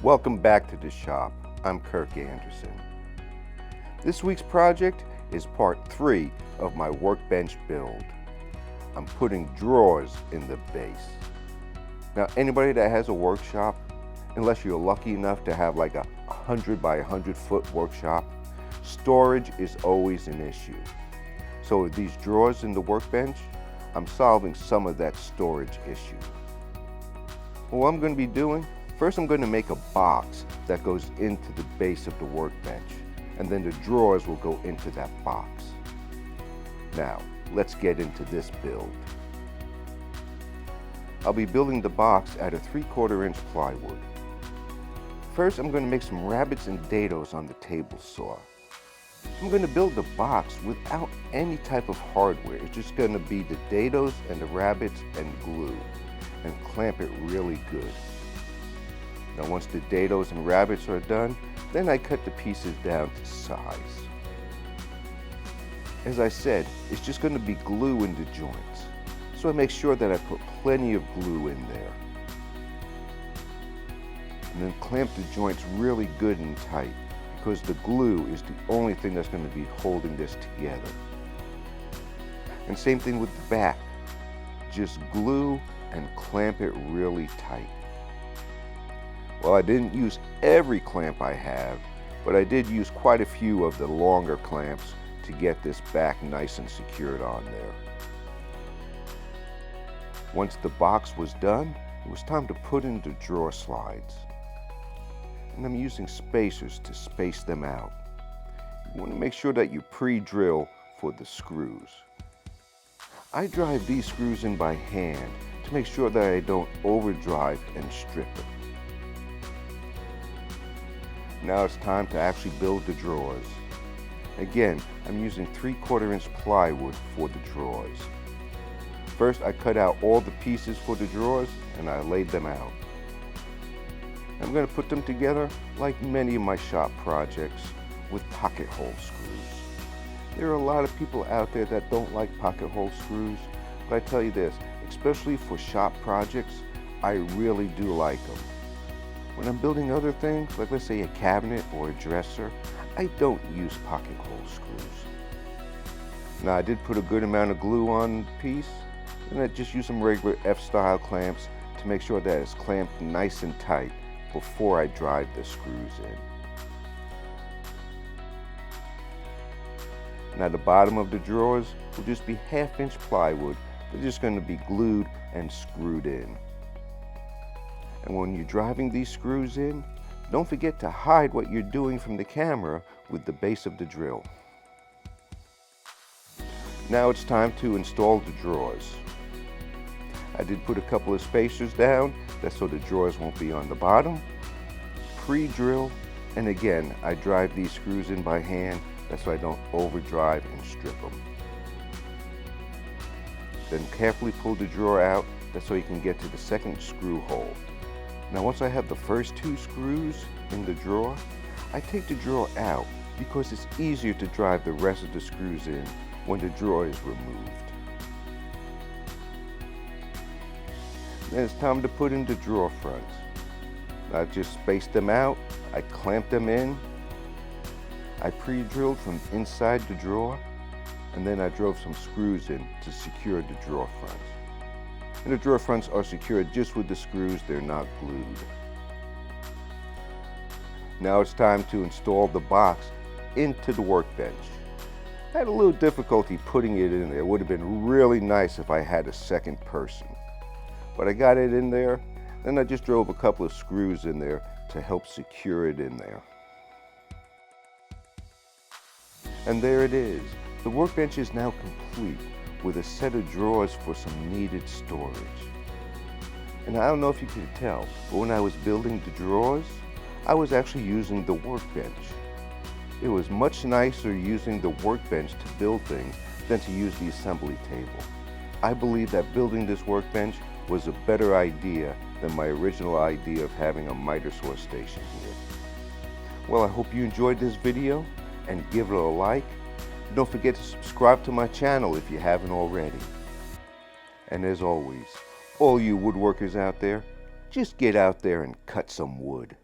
Welcome back to the shop. I'm Kirk Anderson. This week's project is part 3 of my workbench build. I'm putting drawers in the base. Now, anybody that has a workshop, unless you're lucky enough to have like a 100 by 100 foot workshop, storage is always an issue. So with these drawers in the workbench, I'm solving some of that storage issue. What I'm going to be doing, first I'm going to make a box that goes into the base of the workbench, and then the drawers will go into that box. Now, let's get into this build. I'll be building the box out of 3/4 inch plywood. First, I'm going to make some rabbits and dados on the table saw. I'm going to build the box without any type of hardware. It's just going to be the dados and the rabbits and glue, and clamp it really good. Now once the dados and rabbits are done, then I cut the pieces down to size. As I said, it's just going to be glue in the joints, so I make sure that I put plenty of glue in there. And then clamp the joints really good and tight, because the glue is the only thing that's going to be holding this together. And same thing with the back. Just glue and clamp it really tight. Well, I didn't use every clamp I have, but I did use quite a few of the longer clamps to get this back nice and secured on there. Once the box was done, it was time to put in the drawer slides. And I'm using spacers to space them out. You want to make sure that you pre-drill for the screws. I drive these screws in by hand to make sure that I don't overdrive and strip them. Now it's time to actually build the drawers. Again, I'm using 3/4 inch plywood for the drawers. First, I cut out all the pieces for the drawers and I laid them out. I'm going to put them together like many of my shop projects with pocket hole screws. There are a lot of people out there that don't like pocket hole screws, but I tell you this, especially for shop projects, I really do like them. When I'm building other things, like let's say a cabinet or a dresser, I don't use pocket hole screws. Now I did put a good amount of glue on the piece, and I just used some regular F-style clamps to make sure that it's clamped nice and tight before I drive the screws in. Now the bottom of the drawers will just be 1/2 inch plywood. They're just going to be glued and screwed in. And when you're driving these screws in, don't forget to hide what you're doing from the camera with the base of the drill. Now it's time to install the drawers. I did put a couple of spacers down, that's so the drawers won't be on the bottom. Pre-drill, and again, I drive these screws in by hand, that's so I don't overdrive and strip them. Then carefully pull the drawer out, that's so you can get to the second screw hole. Now once I have the first 2 screws in the drawer, I take the drawer out because it's easier to drive the rest of the screws in when the drawer is removed. Then it's time to put in the drawer fronts. I just spaced them out, I clamped them in, I pre-drilled from inside the drawer, and then I drove some screws in to secure the drawer fronts. And the drawer fronts are secured just with the screws, they're not glued. Now it's time to install the box into the workbench. I had a little difficulty putting it in there. It would have been really nice if I had a second person. But I got it in there, then I just drove a couple of screws in there to help secure it in there. And there it is. The workbench is now complete with a set of drawers for some needed storage. And I don't know if you could tell, but when I was building the drawers, I was actually using the workbench. It was much nicer using the workbench to build things than to use the assembly table. I believe that building this workbench was a better idea than my original idea of having a miter saw station here. Well, I hope you enjoyed this video and give it a like. Don't forget to subscribe to my channel if you haven't already. And as always, all you woodworkers out there, just get out there and cut some wood.